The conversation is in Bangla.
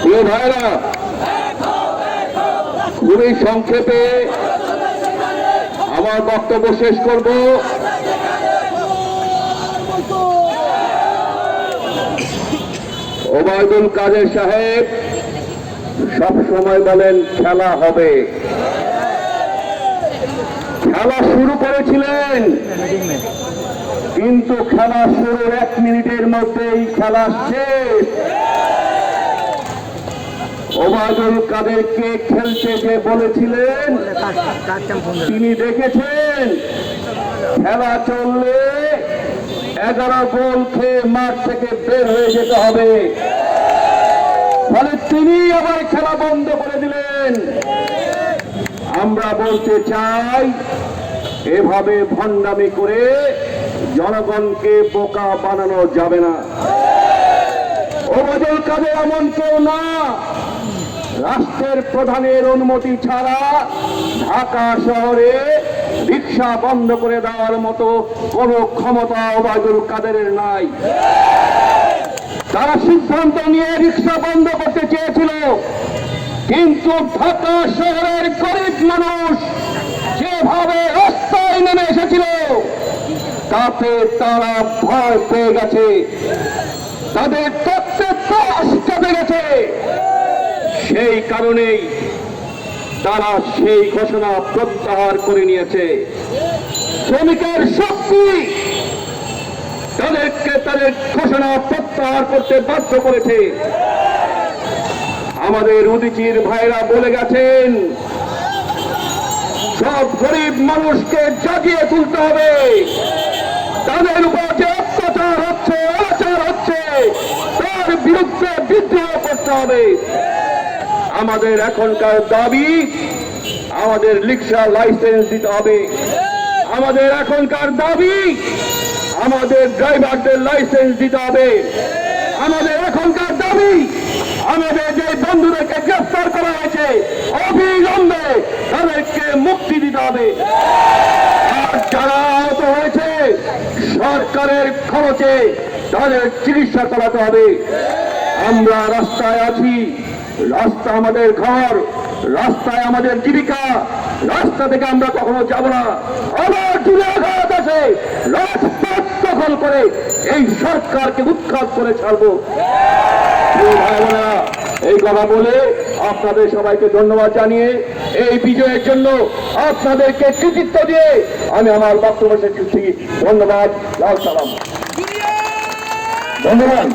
প্রিয় ভাইরা, খুবই সংক্ষেপে আমার বক্তব্য শেষ করব। ওবায়দুল কাদের সাহেব সব সময় বলেন খেলা হবে। খেলা শুরু করেছিলেন, কিন্তু খেলা শুরুর 1 মিনিটের মধ্যেই খেলা শেষ। ওবায়দুল কাদেরকে খেলতে যে বলেছিলেন, তিনি দেখেছেন খেলা চললে 11 গোল খেয়ে মাঠ থেকে বের হয়ে যেতে হবে, ফলে তিনি আবার খেলা বন্ধ করে দিলেন। আমরা বলতে চাই, এভাবে ভণ্ডামি করে জনগণকে বোকা বানানো যাবে না। ওবায়দুল কাদের এমন কেউ না, রাষ্ট্রের প্রধানের অনুমতি ছাড়া ঢাকা শহরে রিকশা বন্ধ করে দেওয়ার মতো কোন ক্ষমতা ওবায়দুল কাদেরের নাই। তারা সিদ্ধান্ত নিয়ে রিকশা বন্ধ করতে চেয়েছিল, কিন্তু ঢাকা শহরের গরিব মানুষ যেভাবে রাস্তায় নেমে এসেছিল, তাতে তারা ভয় পেয়ে গেছে, তাদের তত্ত্বে ত্রাস চেপে গেছে। সেই কারণেই তারা সেই ঘোষণা প্রত্যাহার করে নিয়েছে। শ্রমিকের শক্তি তাদেরকে তাদের ঘোষণা প্রত্যাহার করতে বাধ্য করেছে। আমাদের উদীচীর ভাইরা বলে গেছেন, সব গরিব মানুষকে জাগিয়ে তুলতে হবে, তাদের উপর যে অত্যাচার হচ্ছে, অনাচার হচ্ছে, তার বিরুদ্ধে বিদ্রোহ করতে হবে। আমাদের এখনকার দাবি, আমাদের রিকশা লাইসেন্স দিতে হবে। আমাদের এখনকার দাবি, আমাদের ড্রাইভারদের লাইসেন্স দিতে হবে। আমাদের এখনকার দাবি, আমাদের যে বন্ধুদেরকে গ্রেফতার করা হয়েছে অবিলম্বে তাদেরকে মুক্তি দিতে হবে। আর যারা আহত হয়েছে, সরকারের খরচে তাদের চিকিৎসা চালাতে হবে। আমরা রাস্তায় আছি, রাস্তা আমাদের ঘর, রাস্তায় আমাদের জীবিকা, রাস্তা থেকে আমরা কখনো যাব না। আবার জুড়ে আঘাত আছে, রাজপথ দখল করে এই সরকারকে উৎখাত করে ছাড়বো। এই কথা বলে আপনাদের সবাইকে ধন্যবাদ জানিয়ে, এই বিজয়ের জন্য আপনাদেরকে কৃতিত্ব দিয়ে আমি আমার বক্তব্য শেষ করছি। ধন্যবাদ। লাল সালাম। ধন্যবাদ।